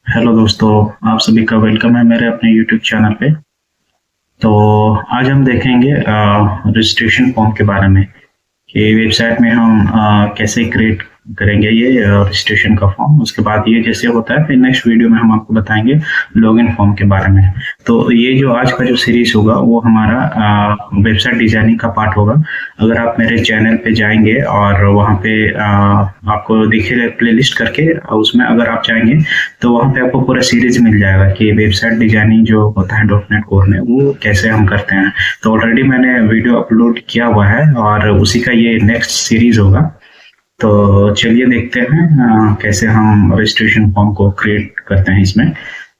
Hello दोस्तों, आप सभी का वेलकम है मेरे अपने यूट्यूब चैनल पे। तो आज हम देखेंगे रजिस्ट्रेशन फॉर्म के बारे में कि वेबसाइट में हम कैसे क्रिएट करेंगे ये रजिस्ट्रेशन का फॉर्म। उसके बाद ये जैसे होता है, फिर नेक्स्ट वीडियो में हम आपको बताएंगे लॉगिन फॉर्म के बारे में। तो ये जो आज का जो सीरीज होगा वो हमारा वेबसाइट डिजाइनिंग का पार्ट होगा। अगर आप मेरे चैनल पे जाएंगे और वहाँ पे आपको दिखेगा प्लेलिस्ट करके, उसमें अगर आप जाएंगे तो वहाँ पे आपको पूरा सीरीज मिल जाएगा कि वेबसाइट डिजाइनिंग जो होता है डॉट नेट कोर में वो कैसे हम करते हैं। तो ऑलरेडी मैंने वीडियो अपलोड किया हुआ है और उसी का ये नेक्स्ट सीरीज होगा। तो चलिए देखते हैं कैसे हम रजिस्ट्रेशन फॉर्म को क्रिएट करते हैं इसमें।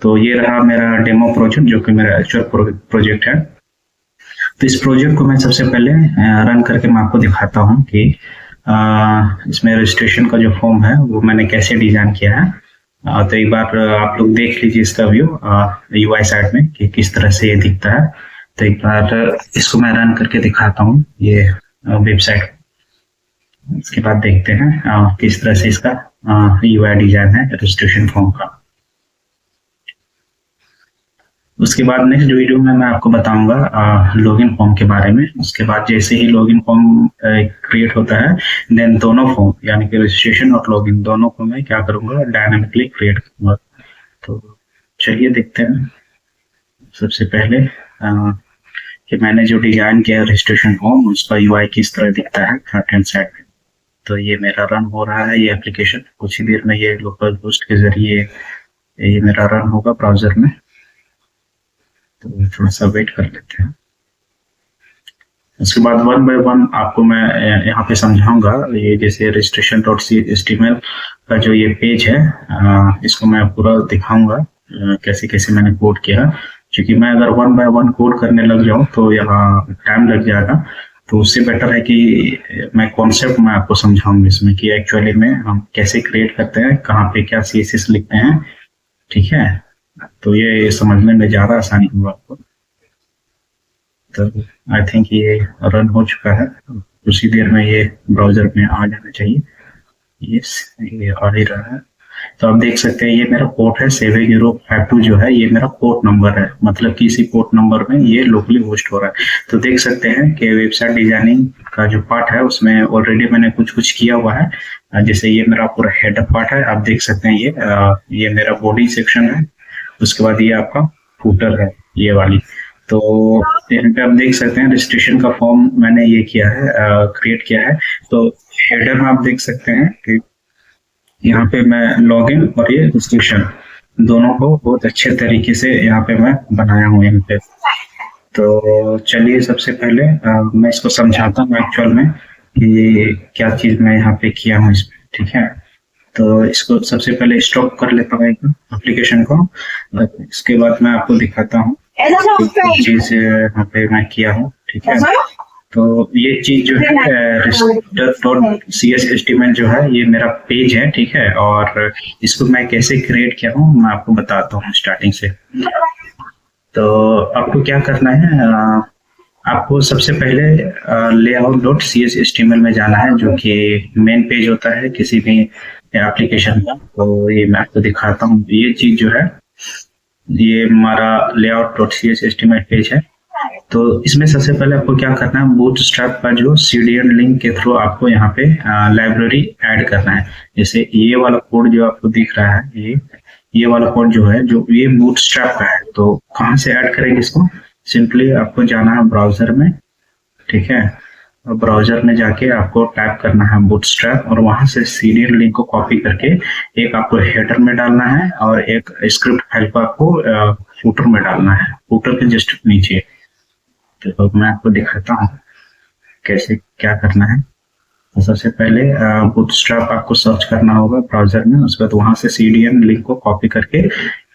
तो ये रहा मेरा डेमो प्रोजेक्ट जो कि मेरा एक्चुअल प्रोजेक्ट है। तो इस प्रोजेक्ट को मैं सबसे पहले रन करके मैं आपको दिखाता हूँ कि इसमें रजिस्ट्रेशन का जो फॉर्म है वो मैंने कैसे डिजाइन किया है। तो एक बार आप लोग देख लीजिए इसका व्यू यूआई साइड में कि किस तरह से ये दिखता है। तो एक बार इसको मैं रन करके दिखाता हूँ ये वेबसाइट। इसके बाद देखते हैं किस तरह से इसका यूआई डिजाइन है रजिस्ट्रेशन फॉर्म का। उसके बाद नेक्स्ट वीडियो में मैं आपको बताऊंगा लॉगिन फॉर्म के बारे में। उसके बाद जैसे ही लॉगिन फॉर्म क्रिएट होता है, देन दोनों फॉर्म यानी कि रजिस्ट्रेशन और लॉगिन दोनों को मैं क्या करूंगा, डायनामिकली क्रिएट करूंगा। तो चलिए देखते हैं। सबसे पहले कि मैंने जो डिजाइन किया रजिस्ट्रेशन फॉर्म उसका यूआई किस तरह दिखता है फ्रंट एंड साइड में। तो ये मेरा रन हो रहा है ये एप्लीकेशन। कुछ ही देर में ये लोकल होस्ट के जरिए ये मेरा रन होगा ब्राउजर में। तो थोड़ा सा वेट कर लेते हैं। उसके बाद वन बाय वन आपको मैं यहाँ पे समझाऊंगा। ये जैसे registration dot C H T M L का जो ये पेज है, इसको मैं पूरा दिखाऊंगा कैसे कैसे मैंने कोड किया। क्योंकि मैं अगर वन बाय वन कोड करने लग जाऊँ तो यहाँ टाइम लग जाएगा। तो उससे बेटर है कि मैं कॉन्सेप्ट में आपको समझाऊंगा इसमें कि एक्चुअली में हम कैसे क्रिएट करते हैं, कहाँ पे क्या CSS लिखते हैं। ठीक है, तो ये समझने में ज्यादा आसानी होगा आपको। तो आई थिंक ये रन हो चुका है। उसी देर में ये ब्राउजर में आ जाना चाहिए। यस, ये आ ही रहा है। तो आप देख सकते हैं ये मेरा पोर्ट है 7052 जो है ये मेरा पोर्ट नंबर है। मतलब कि इसी पोर्ट नंबर में ये लोकली होस्ट हो रहा है। तो देख सकते हैं कि वेबसाइट डिजाइनिंग का जो पार्ट है उसमें ऑलरेडी मैंने कुछ कुछ किया हुआ है। जैसे ये मेरा पूरा हेडर पार्ट है, आप देख सकते हैं ये मेरा बॉडी सेक्शन है। उसके बाद ये आपका फूटर है, ये वाली। तो यहाँ पे आप देख सकते हैं रजिस्ट्रेशन का फॉर्म मैंने ये किया है, क्रिएट किया है। तो हेडर में आप देख सकते हैं कि यहाँ पे मैं लॉगिन और ये रजिस्ट्रेशन दोनों को बहुत अच्छे तरीके से यहाँ पे मैं बनाया हूँ यहाँ पे। तो चलिए सबसे पहले मैं इसको समझाता हूँ एक्चुअल में कि क्या चीज मैं यहाँ पे किया हूँ इसमें। ठीक है, तो इसको सबसे पहले स्टॉप कर लेता हूँ एक एप्लीकेशन को। इसके बाद मैं आपको दिखाता हूँ चीज यहाँ पे मैं किया हूँ। ठीक है, तो ये चीज जो है register dot C S estimate जो है ये मेरा पेज है। ठीक है, और इसको मैं कैसे क्रिएट किया हूँ मैं आपको बताता हूँ स्टार्टिंग से। तो आपको क्या करना है, आपको सबसे पहले लेआउट डॉट सी एस एस्टीमेल में जाना है जो कि मेन पेज होता है किसी भी एप्लीकेशन का। तो ये मैं आपको दिखाता हूँ। ये चीज जो है ये हमारा layout dot C S estimate page है। तो इसमें सबसे पहले आपको क्या करना है, बूटस्ट्रैप का जो सीडीएन लिंक के थ्रू आपको यहाँ पे लाइब्रेरी ऐड करना है। जैसे ये वाला कोड जो आपको दिख रहा है, ये वाला कोड जो है जो ये बूटस्ट्रैप का है। तो कहाँ से ऐड करेंगे इसको, सिंपली आपको जाना है ब्राउजर में। ठीक है, और ब्राउजर में जाके आपको टाइप करना है बूटस्ट्रैप और वहां से सीरियल लिंक को कॉपी करके एक आपको हेडर में डालना है और एक स्क्रिप्ट फाइल को आपको फूटर में डालना है, फूटर के जस्ट नीचे। तो मैं आपको दिखाता हूँ कैसे क्या करना है। तो सबसे पहले बूटस्ट्रैप आपको सर्च करना होगा ब्राउजर में। उसके बाद वहां से सीडीएन लिंक को कॉपी करके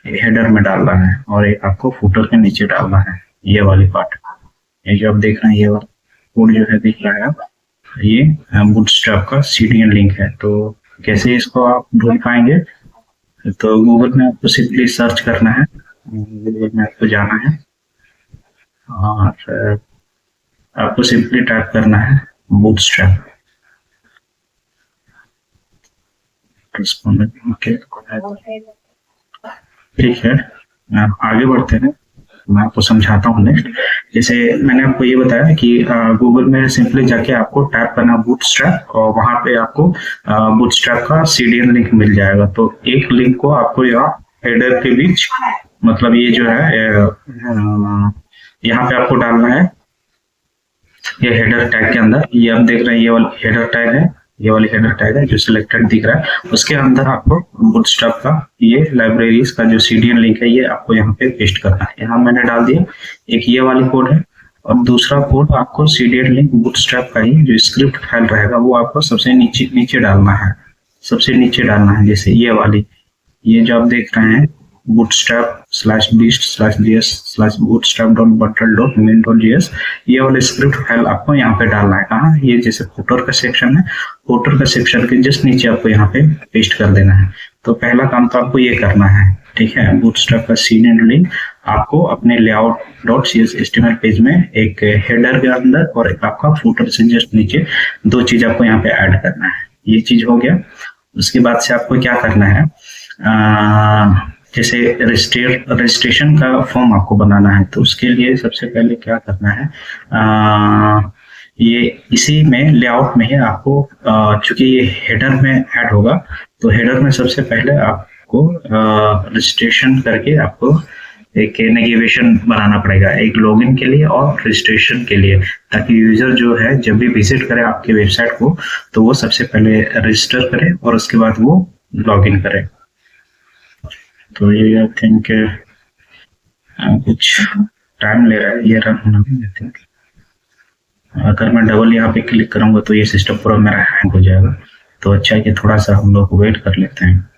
हेडर में डालना है और एक आपको फूटर के नीचे डालना है, ये वाली पार्ट। ये जो आप देख रहे हैं ये वाला कोड जो है दिख रहा है आप, ये बूटस्ट्रैप का सीडीएन लिंक है। तो कैसे इसको आप ढूंढ पाएंगे, तो गूगल में आपको सिंपली सर्च करना है, गूगल में आपको जाना है और आपको सिंपली टाइप करना है बूटस्ट्रैप। ओके, ठीक है, आगे बढ़ते हैं। मैं आपको समझाता हूँ नेक्स्ट। जैसे मैंने आपको ये बताया कि गूगल में सिंपली जाके आपको टाइप करना बूटस्ट्रैप, और वहां पे आपको बूटस्ट्रैप का सीडीएन लिंक मिल जाएगा। तो एक लिंक को आपको यहाँ हेडर के बीच, मतलब ये जो है यहाँ पे आपको डालना है, ये हेडर टैग के अंदर। ये आप देख रहे हैं, ये वाला हेडर टैग है, ये वाली हेडर टैग है जो सिलेक्टेड दिख रहा है। उसके अंदर आपको बूटस्ट्रैप का ये लाइब्रेरीज का जो सीडीएन लिंक है, ये आपको यहाँ पे पेस्ट करना है। यहाँ मैंने डाल दिया। एक ये वाली कोड है, और दूसरा कोड आपको सीडीएन लिंक बूटस्ट्रैप का ही जो स्क्रिप्ट फाइल रहेगा वो आपको सबसे नीचे नीचे डालना है, सबसे नीचे डालना है। जैसे ये वाली, ये जो आप देख रहे हैं bootstrap/beast/gs/bootstrap.butler.main.js, ये वाले स्क्रिप्ट फाइल आपको यहाँ पे डालना है। कहाँ? ये जैसे फुटर का सेक्शन है, फुटर का सेक्शन के जस्ट नीचे आपको यहाँ पे पेस्ट कर देना है। तो पहला काम तो आपको ये करना है, ठीक है। बूटस्ट्रैप का सीडीएन लिंक आपको अपने layout.cs HTML पेज में एक हेडर के अंदर और एक आपका फुटर से जस्ट नीचे, दो चीज आपको यहाँ पे ऐड करना है। ये चीज हो गया। उसके बाद से आपको क्या करना है, जैसे रजिस्ट्रेशन का फॉर्म आपको बनाना है। तो उसके लिए सबसे पहले क्या करना है, ये इसी में लेआउट में ही आपको, चूंकि ये हेडर में ऐड होगा, तो हेडर में सबसे पहले आपको रजिस्ट्रेशन करके आपको एक नेविगेशन बनाना पड़ेगा, एक लॉगिन के लिए और रजिस्ट्रेशन के लिए, ताकि यूजर जो है जब भी विजिट करे आपके वेबसाइट को, तो वो सबसे पहले रजिस्टर करे और उसके बाद वो लॉगिन करे। तो ये आई थिंक कुछ टाइम ले रहा है ये रन होने में। आई थिंक अगर मैं डबल यहाँ पे क्लिक करूंगा तो ये सिस्टम पूरा मेरा हैंग हो जाएगा। तो अच्छा है कि थोड़ा सा हम लोग वेट कर लेते हैं।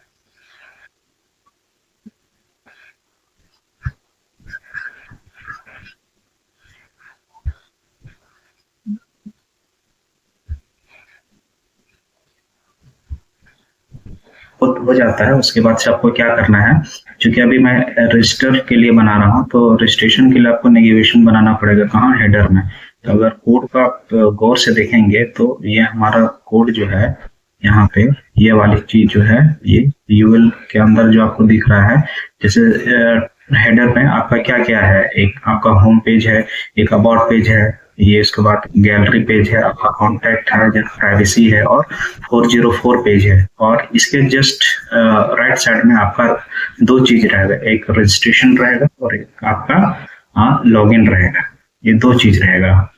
हो जाता है। उसके बाद से आपको क्या करना है, क्योंकि अभी मैं रजिस्टर के लिए बना रहा हूँ, तो रजिस्ट्रेशन के लिए आपको नेविगेशन बनाना पड़ेगा। कहाँ? हेडर में। तो अगर कोड का आप गौर से देखेंगे तो ये हमारा कोड जो है, यहाँ पे ये वाली चीज जो है, ये यूएल के अंदर जो आपको दिख रहा है, जैसे हेडर में आपका क्या क्या है, एक आपका होम पेज है, एक अबाउट पेज है, ये इसके बाद गैलरी पेज है, आपका कॉन्टैक्ट है, प्राइवेसी है, और 404 पेज है। और इसके जस्ट राइट साइड में आपका दो चीज रहेगा, एक रजिस्ट्रेशन रहेगा और एक आपका लॉगिन रहेगा। ये दो चीज रहेगा।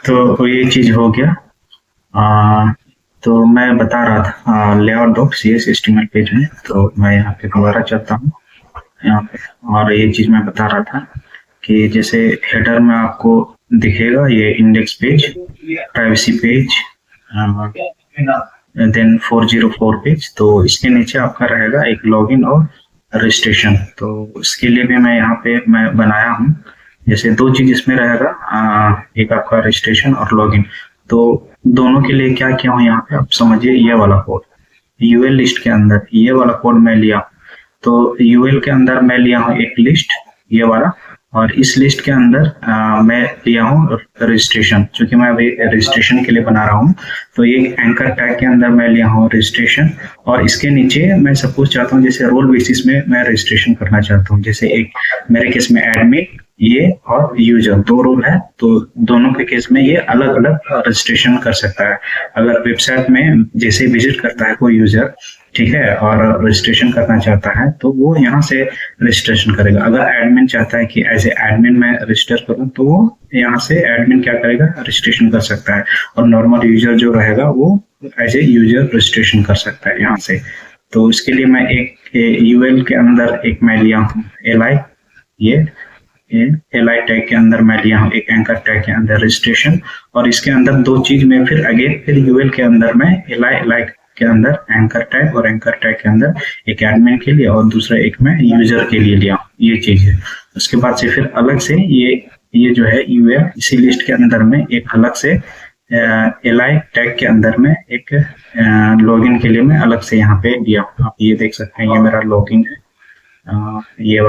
तो ये चीज हो गया। तो मैं बता रहा था layout.cs HTML पेज में, तो मैं यहाँ पे दोबारा चलता हूँ यहाँ पे, और ये चीज मैं बता रहा था कि जैसे हेडर में आपको दिखेगा ये index page, privacy page, then 404 page. तो इसके नीचे आपका रहेगा एक लॉगिन और रजिस्ट्रेशन। तो इसके लिए भी मैं यहाँ पे मैं बनाया हूँ, जैसे दो चीज इसमें रहेगा, एक आपका रजिस्ट्रेशन और लॉगिन। तो दोनों के लिए क्या किया हूँ यहाँ पे, आप समझिए। ये वाला कोड यूएल लिस्ट के अंदर, ये वाला कोड मैं लिया। तो यूएल के अंदर मैं लिया हूँ एक लिस्ट, ये वाला, और इस लिस्ट के अंदर मैं लिया हूँ रजिस्ट्रेशन, क्योंकि मैं अभी रजिस्ट्रेशन के लिए बना रहा हूँ। तो ये एंकर टैग के अंदर मैं लिया हूँ रजिस्ट्रेशन, और इसके नीचे मैं सपोज चाहता हूँ जैसे रोल बेसिस में मैं रजिस्ट्रेशन करना चाहता हूँ। जैसे एक मेरे केस में एडमिन ये और यूजर दो रोल है, तो दोनों के केस में ये अलग अलग रजिस्ट्रेशन कर सकता है। अगर वेबसाइट में जैसे विजिट करता है कोई यूजर, ठीक है, और रजिस्ट्रेशन करना चाहता है, तो वो यहाँ से रजिस्ट्रेशन करेगा। अगर एडमिन चाहता है कि एज ए एडमिन मैं रजिस्टर करूँ, तो वो यहाँ से एडमिन क्या करेगा, रजिस्ट्रेशन कर सकता है। और नॉर्मल यूजर जो रहेगा वो एज ए यूजर रजिस्ट्रेशन कर सकता है यहाँ से। तो इसके लिए मैं एक यूएल के अंदर एक मैं लिया हूँ li, ये एलाई टैग के अंदर मैं लिया हूँ एक एंकर टैग के अंदर रजिस्ट्रेशन, और इसके अंदर दो चीज में फिर अगेन फिर यूएल के अंदर मैं एलाई के अंदर एंकर टैग और एंकर टैग के अंदर एक एडमिन के लिए और दूसरा एक मैं यूजर के लिए लिया हूँ, ये चीज है। उसके बाद से फिर अलग से ये जो है यूएल इसी लिस्ट के अंदर में एक अलग से एलाई टैग के अंदर में एक लॉगिन के लिए मैं अलग से यहाँ पे लिया हूँ। आप ये देख सकते हैं ये मेरा लॉगिन है, ये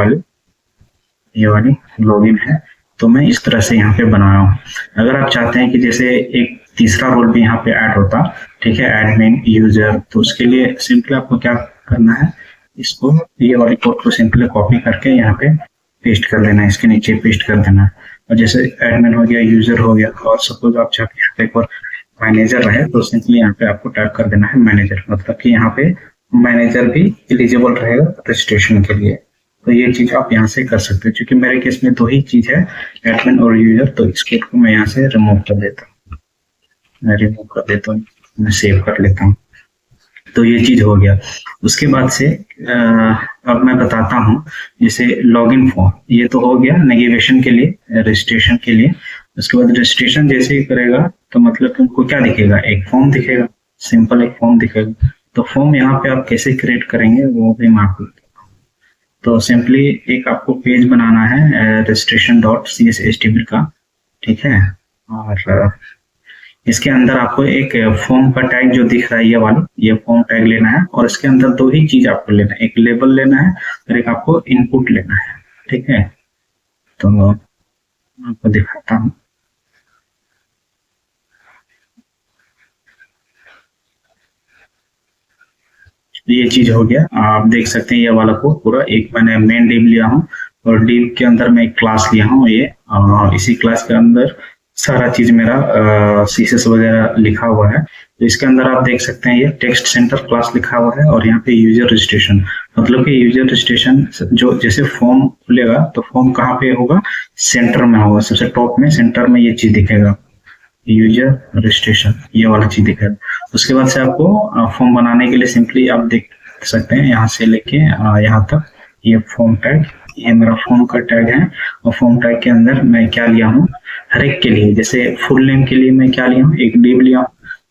वाली लॉगिन है। तो मैं इस तरह से यहाँ पे बनाया हूँ। अगर आप चाहते हैं कि जैसे एक तीसरा रोल भी यहाँ पे ऐड होता, ठीक है, एडमिन यूजर, तो उसके लिए सिंपली आपको क्या करना है, इसको ये वाली कोड को सिंपली कॉपी करके यहाँ पे पेस्ट कर देना है, इसके नीचे पेस्ट कर देना है। और जैसे एडमिन हो गया, यूजर हो गया, और सपोज आप चाहते हैं एक और मैनेजर रहे तो सिंपली यहाँ पे आपको टाइप कर देना है मैनेजर, मतलब कि यहाँ पे मैनेजर भी एलिजिबल रहेगा रजिस्ट्रेशन के लिए। तो ये चीज आप यहाँ से कर सकते हो। क्योंकि मेरे केस में दो ही चीज है, एडमिन और यूजर, तो इस कोड को मैं यहाँ से रिमूव कर देता हूँ, मैं सेव कर लेता हूँ। तो ये चीज हो गया। उसके बाद से अब मैं बताता हूँ, जैसे लॉगिन फॉर्म, ये तो हो गया नेविगेशन के लिए, रजिस्ट्रेशन के लिए। उसके बाद रजिस्ट्रेशन जैसे ही करेगा तो मतलब उनको क्या दिखेगा, एक फॉर्म दिखेगा, सिंपल एक फॉर्म दिखेगा। तो फॉर्म यहाँ पे आप कैसे क्रिएट करेंगे वो भी मैं आपको, तो सिंपली एक आपको पेज बनाना है registration.cshtml का, ठीक है। और इसके अंदर आपको एक फॉर्म का टैग जो दिख रहा है, ये वाला, ये फॉर्म टैग लेना है। और इसके अंदर दो ही चीज आपको लेना है, एक लेबल लेना है और एक आपको इनपुट लेना है, ठीक है। तो आपको दिखाता हूँ। ये चीज हो गया, आप देख सकते हैं ये वाला कोड पूरा एक मैंने मेन डिव लिया हूँ और डिव के अंदर मैं एक क्लास लिया हूँ ये, और इसी क्लास के अंदर सारा चीज मेरा सीएसएस वगैरह लिखा हुआ है। तो इसके अंदर आप देख सकते हैं ये टेक्स्ट सेंटर क्लास लिखा हुआ है और यहाँ पे यूजर रजिस्ट्रेशन, मतलब कि यूजर रजिस्ट्रेशन जो जैसे फॉर्म खुलेगा तो फॉर्म कहाँ पे होगा, सेंटर में होगा, सबसे टॉप में सेंटर में ये चीज दिखेगा, यूजर रजिस्ट्रेशन, ये वाला चीज दिखेगा। उसके बाद से आपको फॉर्म बनाने के लिए सिंपली आप देख सकते हैं यहाँ से लेके यहाँ तक ये फॉर्म टैग, ये मेरा फॉर्म का टैग है। और फॉर्म टैग के अंदर मैं क्या लिया हूँ, हर एक के लिए, जैसे फुल नेम के लिए मैं क्या लिया हूँ, एक डिव लिया हूँ,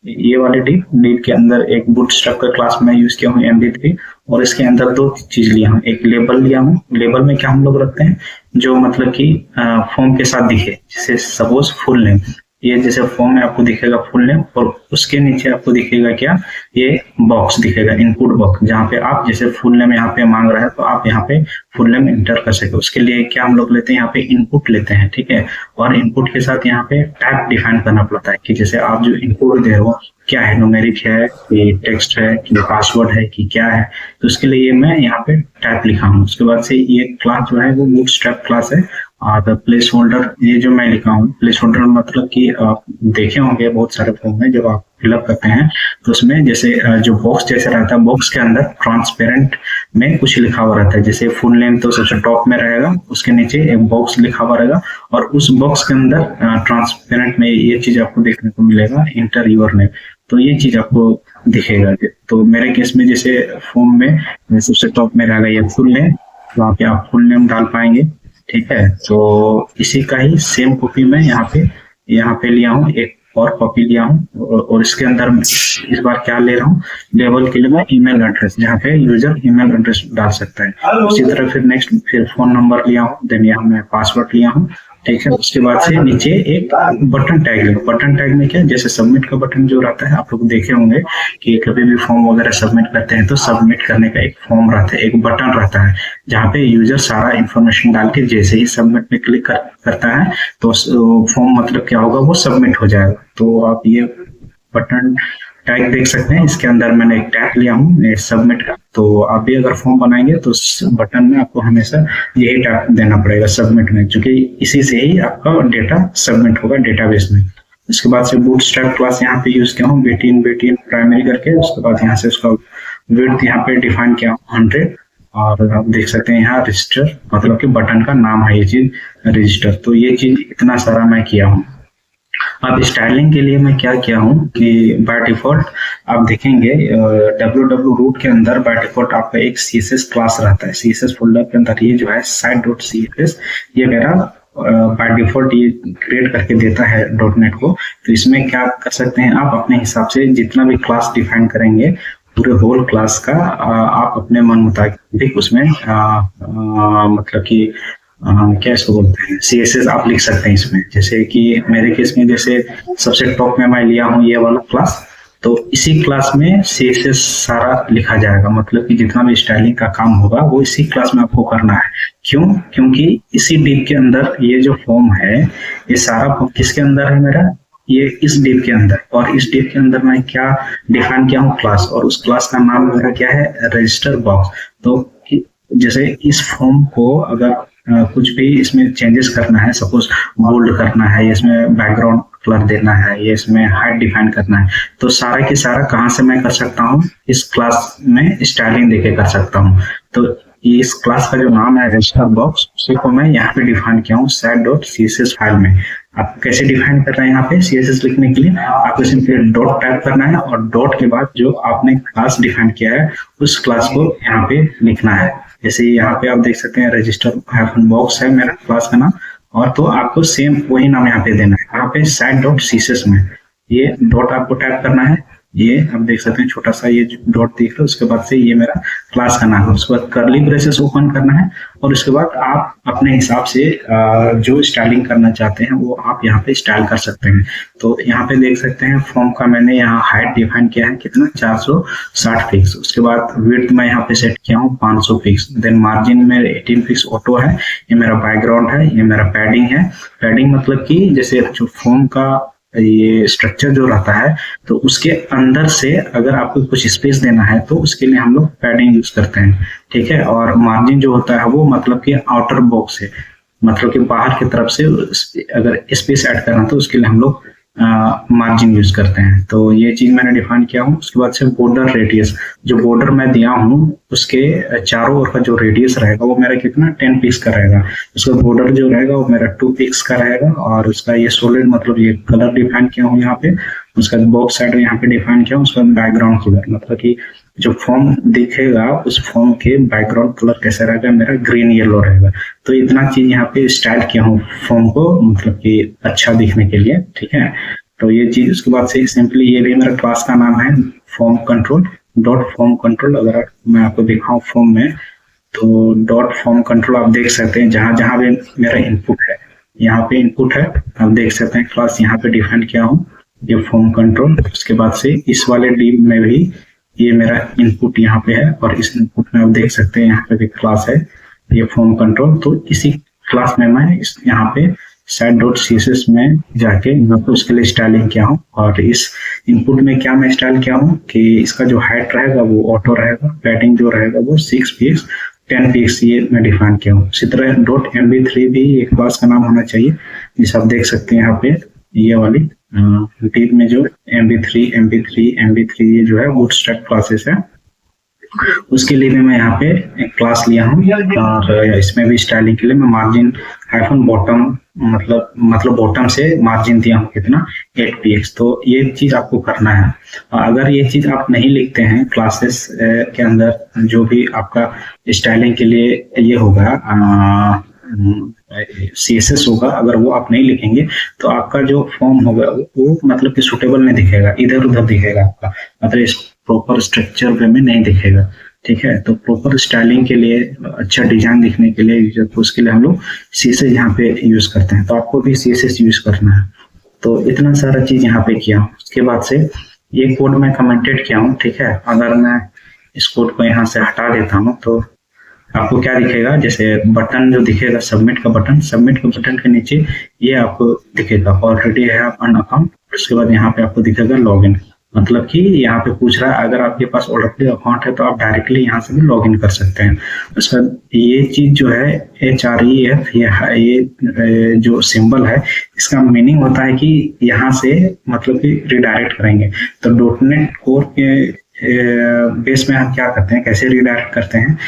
ये वाले डिव के अंदर एक बूटस्ट्रैप का क्लास में यूज किया हूँ MD3, और इसके अंदर दो चीज लिया हूँ, एक लेबल लिया हूँ। लेबल में क्या हम लोग रखते हैं, जो मतलब कि फॉर्म के साथ दिखे, जैसे सपोज फुल नेम, ये जैसे फॉर्म में आपको दिखेगा फुल नेम और उसके नीचे आपको दिखेगा क्या, ये बॉक्स दिखेगा, इनपुट बॉक्स, जहाँ पे आप जैसे फुल नेम यहाँ पे मांग रहा है तो आप यहाँ पे फुल नेम इंटर कर सके। उसके लिए क्या हम लोग लेते हैं, यहाँ पे इनपुट लेते हैं, ठीक है। और इनपुट के साथ यहाँ पे टैग डिफाइन करना पड़ता है कि जैसे आप जो इनपुट दे रहे हो क्या है, न्यूमेरिक है कि टेक्स्ट है कि पासवर्ड है कि क्या है। तो उसके लिए मैं यहाँ पे टैग लिखा हूँ। उसके बाद से ये क्लास जो है वो बूटस्ट्रैप क्लास है। और प्लेस होल्डर, ये जो मैं लिखा हूँ प्लेस होल्डर, मतलब कि आप देखे होंगे बहुत सारे फॉर्म में जब आप फिलअप करते हैं तो उसमें जैसे जो बॉक्स जैसे रहता है, बॉक्स के अंदर ट्रांसपेरेंट में कुछ लिखा हुआ रहता है, जैसे फुल नेम तो सबसे टॉप में रहेगा, उसके नीचे एक बॉक्स लिखा हुआ रहेगा और उस बॉक्स के अंदर ट्रांसपेरेंट में ये चीज आपको देखने को मिलेगा, इंटर योर नेम। तो ये चीज आपको दिखेगा। तो मेरे केस में जैसे फॉर्म में सबसे टॉप में रहेगा ये फुल नेम, वहाँ पे आप फुल नेम डाल पाएंगे, ठीक है। तो इसी का ही सेम कॉपी मैं यहाँ पे लिया हूँ, एक और कॉपी लिया हूँ और इसके अंदर इस बार क्या ले रहा हूँ, लेबल के लिए मैं ईमेल एड्रेस, जहाँ पे यूजर ईमेल एड्रेस डाल सकता है। उसी तरह फिर नेक्स्ट फिर फोन नंबर लिया हूँ, देन यहाँ मैं पासवर्ड लिया हूँ, ठीक है। उसके बाद से नीचे एक बटन टैग लिया। बटन टैग में क्या, जैसे सबमिट का बटन जो रहता है, आप लोग देखे होंगे कि कभी भी फॉर्म वगैरह सबमिट करते हैं तो सबमिट करने का एक फॉर्म रहता है, एक बटन रहता है, जहाँ पे यूजर सारा इंफॉर्मेशन डाल के जैसे ही सबमिट पे क्लिक करता है तो फॉर्म मतलब क्या होगा, वो सबमिट हो जाएगा। तो आप ये बटन टैग देख सकते हैं, इसके अंदर मैंने एक टैग लिया हूँ सबमिट का। तो आप भी अगर फॉर्म बनाएंगे तो बटन में आपको हमेशा यही टैग देना पड़ेगा सबमिट में, क्योंकि इसी से ही आपका डेटा सबमिट होगा डेटाबेस में। उसके बाद से बूटस्ट्रैप क्लास यहाँ पे यूज किया हूँ, बेटिन प्राइमरी करके। उसके बाद यहाँ से उसका विड्थ यहाँ पे डिफाइन किया हूँ 100, और आप देख सकते हैं यहाँ रजिस्टर, मतलब कि बटन का नाम है ये चीज रजिस्टर। तो ये चीज इतना सारा मैं किया हूँ। अब स्टाइलिंग के लिए मैं क्या किया हूँ कि बाय डिफॉल्ट आप देखेंगे www रूट के अंदर बाय डिफॉल्ट आपका एक CSS क्लास रहता है। CSS फोल्डर के अंदर ये जो है site.css ये मेरा बाय डिफॉल्ट ये क्रिएट करके देता है डॉटनेट को। तो इसमें क्या कर सकते हैं आप अपने हिसाब से जितना भी क्लास डिफाइन करेंगे पूरे होल क्लास का आप अपने मन मुताबिक उसमें मतलब कि क्या इसको बोलते हैं CSS आप लिख सकते हैं इसमें। जैसे कि मेरे केस में जैसे सबसे टॉप में मैं लिया हूँ ये वाला क्लास, तो इसी क्लास में CSS सारा लिखा जाएगा। मतलब कि जितना भी स्टाइलिंग का काम होगा वो इसी क्लास में आपको करना है। क्यों? क्योंकि इसी डिव के अंदर ये जो फॉर्म है ये सारा फॉर्म किसके अंदर है मेरा, ये इस डिव के अंदर। और इस डिव के अंदर मैं क्या डिफाइन किया हूँ क्लास, और उस क्लास का नाम मेरा क्या है रजिस्टर बॉक्स। तो जैसे इस फॉर्म को अगर कुछ भी इसमें चेंजेस करना है, सपोज बोल्ड करना है, इसमें बैकग्राउंड कलर देना है, ये इसमें हाइट डिफाइन करना है, तो सारा की सारा कहाँ से मैं कर सकता हूँ, इस क्लास में स्टाइलिंग देके कर सकता हूँ। तो इस क्लास का जो नाम है रजिस्टर बॉक्स उसी को मैं यहाँ पे डिफाइन किया हूँ site.css फाइल में। आप कैसे डिफाइन कर रहे हैं यहाँ पे CSS लिखने के लिए आपको सिंपली डॉट टाइप करना है और डॉट के बाद जो आपने क्लास डिफाइन किया है उस क्लास को यहाँ पे लिखना है। जैसे यहाँ पे आप देख सकते हैं रजिस्टर बॉक्स है मेरा क्लास का नाम, और तो आपको सेम वही नाम यहाँ पे देना है। यहाँ पे site.css में ये डॉट आपको टाइप करना है। ये आप देख सकते हैं छोटा सा ये डॉट दिख रहा है, उसके बाद से ये मेरा क्लास का नाम है। उसके बाद कर्ली ब्रेसेस ओपन करना है और उसके बाद आप अपने हिसाब से जो स्टाइलिंग करना चाहते हैं वो आप यहाँ पे स्टाइल कर सकते हैं। तो यहाँ पे देख सकते हैं फॉर्म का मैंने यहाँ हाइट डिफाइन किया है कितना 460 पिक्स। उसके बाद विड्थ मैं यहाँ पे सेट किया हूँ 500 पिक्स। देन मार्जिन में 18 पिक्स ऑटो है। ये मेरा बैकग्राउंड है, ये मेरा पैडिंग है। पैडिंग मतलब कि जैसे जो फॉर्म का ये स्ट्रक्चर जो रहता है तो उसके अंदर से अगर आपको कुछ स्पेस देना है तो उसके लिए हम लोग पैडिंग यूज करते हैं, ठीक है। और मार्जिन जो होता है वो मतलब कि आउटर बॉक्स है, मतलब कि बाहर की तरफ से अगर स्पेस ऐड करना तो उसके लिए हम लोग मार्जिन यूज करते हैं। तो ये चीज मैंने डिफाइन किया हूँ। उसके बाद से बॉर्डर रेडियस, जो बॉर्डर मैं दिया हूँ उसके चारों ओर का जो रेडियस रहेगा वो मेरा कितना 10 पिक्स का रहेगा। उसका बॉर्डर जो रहेगा वो मेरा 2 पिक्स का रहेगा। और उसका ये सॉलिड मतलब ये कलर डिफाइन किया हूँ यहाँ पे। उसका बॉक्स साइड यहाँ पे डिफाइन किया हूँ। उसका बैकग्राउंड कलर मतलब कि जो फॉर्म दिखेगा उस फॉर्म के बैकग्राउंड कलर कैसा रहेगा, मेरा ग्रीन येलो रहेगा। तो इतना चीज यहाँ पे स्टाइल किया हूँ फॉर्म को, मतलब कि अच्छा दिखने के लिए, ठीक है। तो ये चीज उसके बाद से सिंपली ये भी मेरा क्लास का नाम है form control dot form control. अगर मैं आपको दिखाऊं फॉर्म में तो डॉट फॉर्म कंट्रोल आप देख सकते हैं जहां जहां भी मेरा इनपुट है यहाँ पे इनपुट है, आप देख सकते हैं क्लास यहाँ पे डिफाइन किया हूँ ये फॉर्म कंट्रोल। उसके बाद से इस वाले डिव में भी ये मेरा इनपुट यहाँ पे है और इस इनपुट में आप देख सकते हैं यहाँ पे भी क्लास है ये फॉर्म कंट्रोल। तो इसी क्लास में मैं यहाँ पे site.css में जाके यहाँ पे उसके लिए स्टाइलिंग किया हूँ। और इस इनपुट में क्या मैं स्टाइल किया हूँ कि इसका जो हाइट रहेगा वो ऑटो रहेगा, पैडिंग जो रहेगा वो 6 पिक्स 10 पिक्स ये मैं डिफाइन किया हूँ। इसी तरह .mb3 भी एक क्लास का नाम होना चाहिए, जिसे आप देख सकते हैं यहाँ पे ये वाली डिव में जो mb3 ये जो है बूटस्ट्रैप क्लासेस है, उसके लिए भी मैं यहाँ पे एक क्लास लिया हूँ। और इसमें भी स्टाइलिंग के लिए मैं मार्जिन हाइफन बॉटम मतलब बॉटम से मार्जिन दिया हूँ कितना 8 px। तो ये चीज आपको करना है। और अगर ये चीज आप नहीं लिखते हैं क्लासेस के अंदर जो भी आपका स्टाइलिंग के लिए ये होगा CSS होगा, अगर वो आप नहीं लिखेंगे तो आपका जो फॉर्म होगा वो मतलब कि सुटेबल नहीं दिखेगा, इधर उधर दिखेगा आपका, मतलब इस प्रॉपर स्ट्रक्चर वे में नहीं दिखेगा, ठीक है। तो प्रॉपर स्टाइलिंग के लिए, अच्छा डिजाइन दिखने के लिए, उसके लिए हम लोग CSS यहाँ पे यूज करते हैं। तो आपको भी CSS यूज करना है। तो इतना सारा चीज यहाँ पे किया हूँ। उसके बाद से ये कोड मैं कमेंटेड किया हूँ, ठीक है। अगर मैं इस कोड को यहाँ से हटा देता हूँ तो आपको क्या दिखेगा, जैसे बटन जो दिखेगा सबमिट का बटन के नीचे ये आपको दिखेगा ऑलरेडी है अन अकाउंट। उसके बाद यहाँ पे आपको दिखेगा लॉगिन, मतलब कि यहाँ पे पूछ रहा है अगर आपके पास ऑलरेडी अकाउंट है तो आप डायरेक्टली यहाँ से भी लॉगिन कर सकते हैं। उसके बाद ये चीज जो है HREF ये जो सिंबल है इसका मीनिंग होता है कि यहाँ से मतलब कि रिडायरेक्ट करेंगे। तो डॉटनेट कोर के बेस में हम क्या करते हैं, कैसे रिडायरेक्ट करते हैं,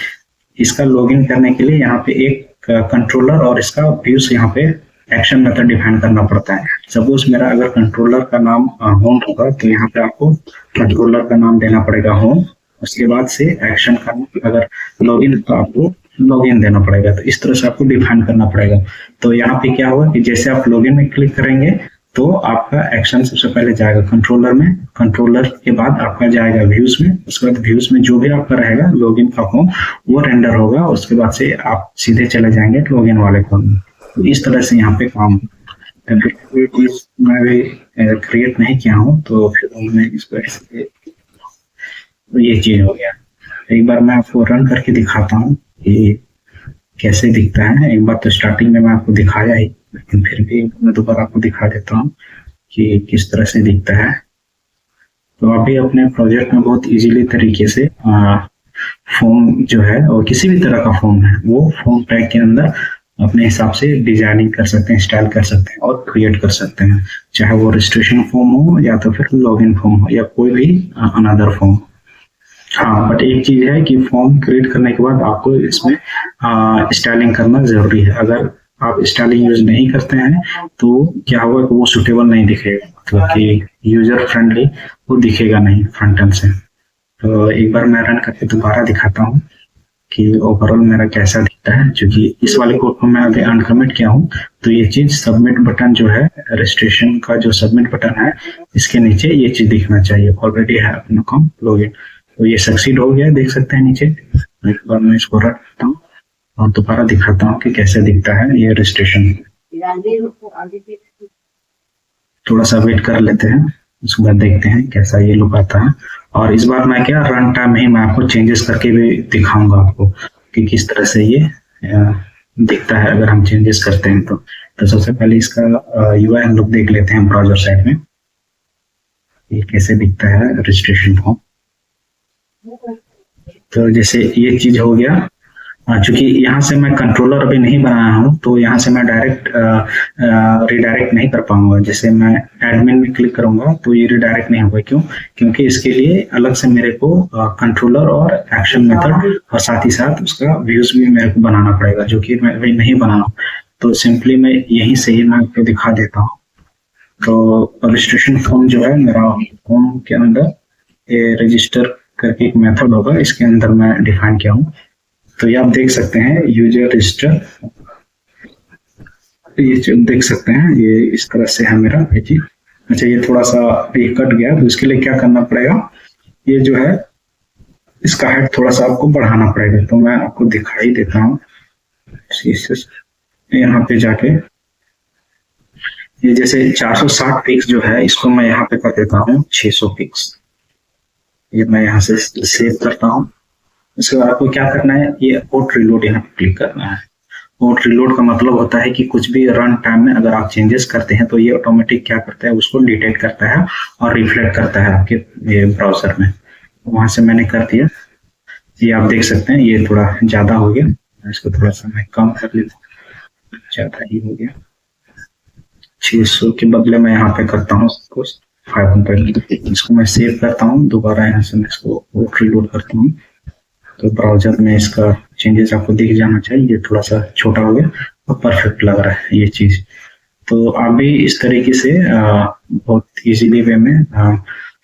इसका लॉगिन करने के लिए यहाँ पे एक कंट्रोलर और इसका व्यूज यहाँ पे एक्शन मेथड डिफाइन करना पड़ता है। सपोज मेरा अगर कंट्रोलर का नाम होम होगा तो यहाँ पे आपको कंट्रोलर का नाम देना पड़ेगा होम, उसके बाद से एक्शन का अगर लॉगिन तो आपको लॉगिन देना पड़ेगा। तो इस तरह से आपको डिफाइन करना पड़ेगा। तो यहाँ पे क्या होगा कि जैसे आप लॉगिन में क्लिक करेंगे तो आपका एक्शन सबसे पहले जाएगा कंट्रोलर में, कंट्रोलर के बाद आपका जाएगा व्यूज में, उसके बाद व्यूज में जो भी आपका रहेगा लॉगिन का फॉर्म वो रेंडर होगा, उसके बाद से आप सीधे चले जाएंगे लॉगिन वाले फॉर्म में। तो इस तरह से यहाँ पे काम चीज मैं भी क्रिएट नहीं किया हूँ, तो फिर मैं इसको तो ये चीज हो गया। एक बार मैं आपको रन करके दिखाता हूँ कि कैसे दिखता है। एक बार तो स्टार्टिंग में मैं आपको दिखाया ही, लेकिन फिर भी मैं दोबारा आपको दिखा देता हूँ कि किस तरह से दिखता है। तो अभी अपने प्रोजेक्ट में बहुत इजीली तरीके से फॉर्म जो है और किसी भी तरह का फॉर्म है वो फॉर्म टैग के अंदर अपने हिसाब से डिजाइनिंग कर सकते हैं, स्टाइल कर सकते हैं और क्रिएट कर सकते हैं, चाहे वो रजिस्ट्रेशन फॉर्म हो या तो फिर लॉगिन फॉर्म हो या कोई भी अनदर फॉर्म। हाँ, बट एक चीज है कि फॉर्म क्रिएट करने के बाद आपको इसमें स्टाइलिंग करना जरूरी है। अगर आप स्टाइलिंग यूज नहीं करते हैं तो क्या होगा कि वो सुटेबल नहीं दिखेगा, मतलब कि यूजर फ्रेंडली वो दिखेगा नहीं फ्रंट एंड से। तो एक बार मैं रन करके दोबारा दिखाता हूँ कि ओवरऑल मेरा कैसा दिखता है। क्योंकि इस वाले कोड को मैं अभी अनकमिट किया हूँ, तो ये चीज सबमिट बटन जो है रजिस्ट्रेशन का जो सबमिट बटन है इसके नीचे ये चीज दिखना चाहिए, ऑलरेडी है अपना कॉम लॉगिन। तो ये सक्सीड हो गया, देख सकते हैं नीचे। एक बार मैं इसको रख देता हूँ और दोबारा दिखाता हूँ कि कैसे दिखता है ये रजिस्ट्रेशन। थोड़ा सा वेट कर लेते हैं, उसके बाद देखते हैं कैसा ये लुक आता है। और इस बार मैं क्या रन टाइम में ही मैं आपको चेंजेस करके भी दिखाऊंगा आपको कि किस तरह से ये दिखता है अगर हम चेंजेस करते हैं। तो सबसे पहले इसका यूआई हम लोग देख लेते हैं ब्राउजर साइड में, ये कैसे दिखता है रजिस्ट्रेशन फॉर्म। तो जैसे ये चीज हो गया, चूंकि यहाँ से मैं कंट्रोलर अभी नहीं बनाया हूँ तो यहाँ से मैं डायरेक्ट रिडायरेक्ट नहीं कर पाऊंगा। जैसे मैं एडमिन में क्लिक करूंगा तो ये रिडायरेक्ट नहीं होगा। क्यों? क्योंकि इसके लिए अलग से मेरे को कंट्रोलर और एक्शन मेथड और साथ ही साथ उसका व्यूज भी मेरे को बनाना पड़ेगा, जो कि मैं अभी नहीं बना। तो सिंपली मैं यहीं से ही मैं आपको दिखा देता हूँ। तो रजिस्ट्रेशन फॉर्म जो है मेरा फॉर्म के अंदर ये रजिस्टर करके एक मेथड होगा, इसके अंदर मैं डिफाइन किया हूँ। तो ये आप देख सकते हैं यूजर रजिस्टर, ये देख सकते हैं ये इस तरह से है मेरा जी। अच्छा, ये थोड़ा सा ये कट गया, तो इसके लिए क्या करना पड़ेगा, ये जो है इसका हाइट थोड़ा सा आपको बढ़ाना पड़ेगा। तो मैं आपको दिखाई देता हूँ, यहाँ पे जाके ये जैसे 460 पिक्स जो है इसको मैं यहाँ पे कर देता हूँ 600 पिक्स। ये मैं यहाँ से सेव करता हूँ। इसके बाद आपको क्या करना है, ये ऑट रिलोड यहाँ पे क्लिक करना है। ऑट रिलोड का मतलब होता है कि कुछ भी रन टाइम में अगर आप चेंजेस करते हैं तो ये ऑटोमेटिक क्या करता है, उसको डिटेक्ट करता है और रिफ्लेक्ट करता है आपके ये ब्राउजर में। वहां से मैंने कर दिया, ये आप देख सकते हैं ये थोड़ा ज्यादा हो गया, इसको थोड़ा सा मैं कम कर लेता हूँ, ज्यादा ही हो गया। 600 के बदले मैं यहाँ पे करता हूँ 500। इसको मैं सेव करता हूँ, दोबारा यहाँ से मैं इसको ऑट रिलोड करता हूँ। तो ब्राउजर में इसका चेंजेस आपको दिख जाना चाहिए। ये थोड़ा सा छोटा हो गया और परफेक्ट लग रहा है ये चीज। तो आप भी इस तरीके से बहुत इजीली वे में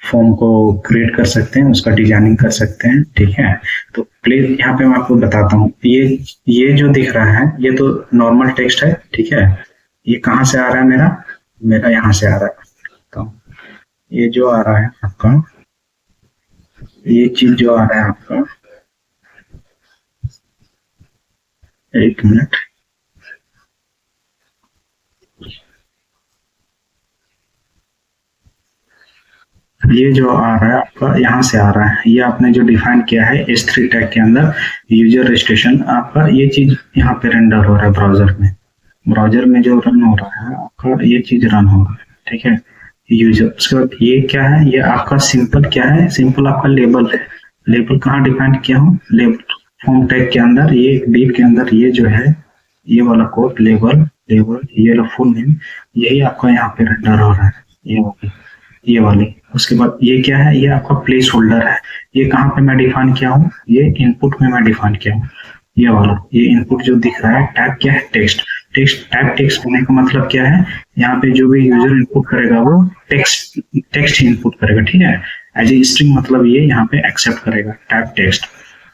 फॉर्म को क्रिएट कर सकते हैं, उसका डिजाइनिंग कर सकते हैं। ठीक है, तो प्लीज यहाँ पे मैं आपको बताता हूँ, ये जो दिख रहा है ये तो नॉर्मल टेक्स्ट है। ठीक है, ये कहाँ से आ रहा है, मेरा यहाँ से आ रहा है। तो ये जो आ रहा है आपका, ये चीज जो आ रहा है आपका, एक मिनट, ये जो आ रहा है आपका यहाँ से आ रहा है, ये आपने जो डिफाइन किया है S3 टैग के अंदर यूजर रजिस्ट्रेशन आपका, ये चीज यहाँ पे रेंडर हो रहा है ब्राउजर में जो रन हो रहा है आपका, ये चीज रन हो रहा है। ठीक है, यूजर। उसके बाद ये क्या है, ये आपका सिंपल क्या है, सिंपल आपका लेबल है। लेबल कहाँ डिफाइन किया हूँ, लेबल फॉर्म टैग के अंदर, ये डिव के अंदर, ये जो है ये वाला कोड लेबल, ये फुल नेम, यही आपका यहाँ पे रेंडर हो रहा है, ये वाली। उसके बाद ये क्या है, ये आपका प्लेस होल्डर है। ये कहाँ पे मैं डिफाइन किया हूँ, ये इनपुट में मैं डिफाइन किया हूँ, ये वाला। ये इनपुट जो दिख रहा है टैग क्या है, टेक्स्ट। टाइप टेक्स्ट होने का मतलब क्या है, यहाँ पे जो भी यूजर इनपुट करेगा वो टेक्स्ट ही इनपुट करेगा, ठीक है। एज ए स्ट्रिंग मतलब ये यहाँ पे एक्सेप्ट करेगा टाइप टेक्स्ट,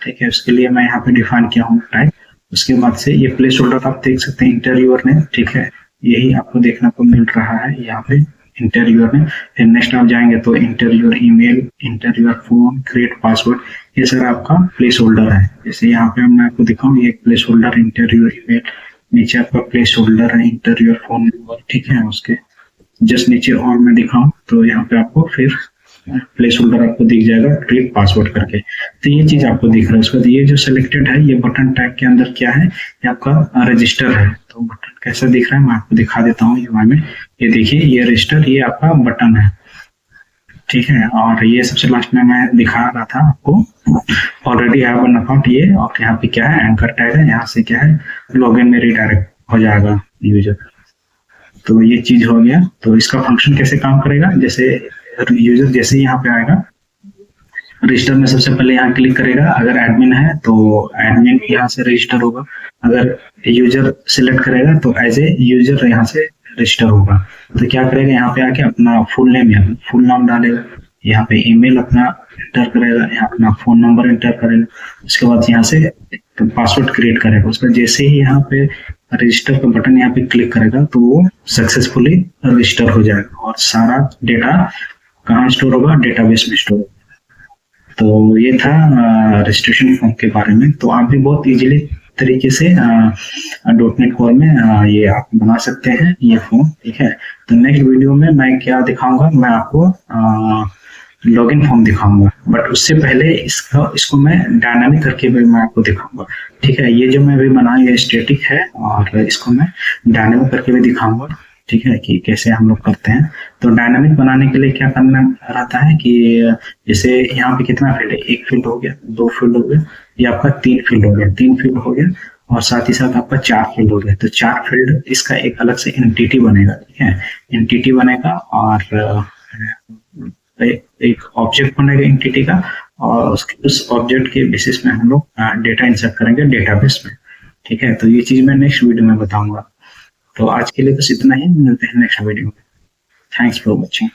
ठीक है। उसके लिए मैं यहाँ पे डिफाइन किया हूँ टाइप। उसके बाद से ये प्लेस होल्डर आप देख सकते हैं, इंटरव्यूअर ने, ठीक है, यही आपको देखने को मिल रहा है यहाँ पे इंटरव्यूअर में। फिर नेक्स्ट आप जाएंगे तो interviewer email, interviewer phone, create password, ये सारा आपका प्लेस होल्डर है। जैसे यहाँ पे मैं आपको दिखाऊँ, ये प्लेस होल्डर इंटरव्यूअर ईमेल, नीचे आपका प्लेस होल्डर है इंटरव्यूअर फोन नंबर, ठीक है। उसके जस्ट नीचे और मैं दिखाऊं तो यहाँ पे आपको फिर प्लेस होल्डर आपको दिख जाएगा क्रिएट पासवर्ड करके। तो ये चीज आपको दिख रहा है। उसके बाद ये जो सिलेक्टेड है, ये बटन टैग के अंदर क्या है, ये आपका रजिस्टर है। तो बटन कैसा दिख रहा है मैं आपको दिखा देता हूँ यूआई में। ये देखिए, ये रजिस्टर, ये आपका बटन है, ठीक है। और ये सबसे लास्ट में मैं दिखा रहा था आपको, ऑलरेडी हैव एन अकाउंट, ये। और यहाँ पे क्या है, एंकर टैग है, यहाँ से क्या है, लॉगिन में रिडायरेक्ट हो जाएगा यूजर। तो ये चीज हो गया। तो इसका फंक्शन कैसे काम करेगा, जैसे यूजर जैसे यहाँ पे आएगा रजिस्टर में, सबसे पहले यहाँ क्लिक करेगा। अगर एडमिन है तो एडमिन यहाँ से रजिस्टर होगा। अगर यूजर सिलेक्ट करेगा तो एज ए यूजर यहाँ से रजिस्टर होगा। तो क्या करेगा, यहाँ पे आके अपना फुल नाम डालेगा, यहाँ पे ईमेल अपना एंटर करेगा, यहाँ अपना फोन नंबर एंटर करेगा। उसके बाद यहाँ से पासवर्ड क्रिएट करेगा। उसके बाद जैसे ही यहाँ पे रजिस्टर का बटन यहाँ पे क्लिक करेगा तो वो सक्सेसफुली रजिस्टर हो जाएगा और सारा डेटा कहाँ स्टोर होगा, डेटाबेस में स्टोर होगा। तो ये था रजिस्ट्रेशन फॉर्म के बारे में। तो आप भी बहुत इजीली तरीके से .NET कोर में ये आप बना सकते हैं ये फॉर्म, ठीक है। तो नेक्स्ट वीडियो में मैं क्या दिखाऊंगा, मैं आपको लॉगिन फॉर्म दिखाऊंगा, बट उससे पहले इसको मैं डायनामिक करके भी मैं आपको दिखाऊंगा, ठीक है। ये जो मैं अभी बनाया ये स्टैटिक है और इसको मैं डायनामिक करके भी दिखाऊंगा, ठीक है, कि कैसे हम लोग करते हैं। तो डायनामिक बनाने के लिए क्या करना रहता है कि जैसे यहाँ पे कितना फील्ड है, एक फील्ड हो गया, दो फील्ड हो गया, ये आपका तीन फील्ड हो गया और साथ ही साथ आपका चार फील्ड हो गया। तो चार फील्ड, इसका एक अलग से एंटिटी बनेगा, ठीक है, एंटिटी बनेगा और एक ऑब्जेक्ट बनेगा एंटिटी का, और उस ऑब्जेक्ट के बेसिस में हम लोग डेटा इंसर्ट करेंगे डेटाबेस में, ठीक है। तो ये चीज मैं नेक्स्ट वीडियो में बताऊंगा। तो आज के लिए बस इतना ही, मिलते हैं नेक्स्ट वीडियो में। Thanks for watching.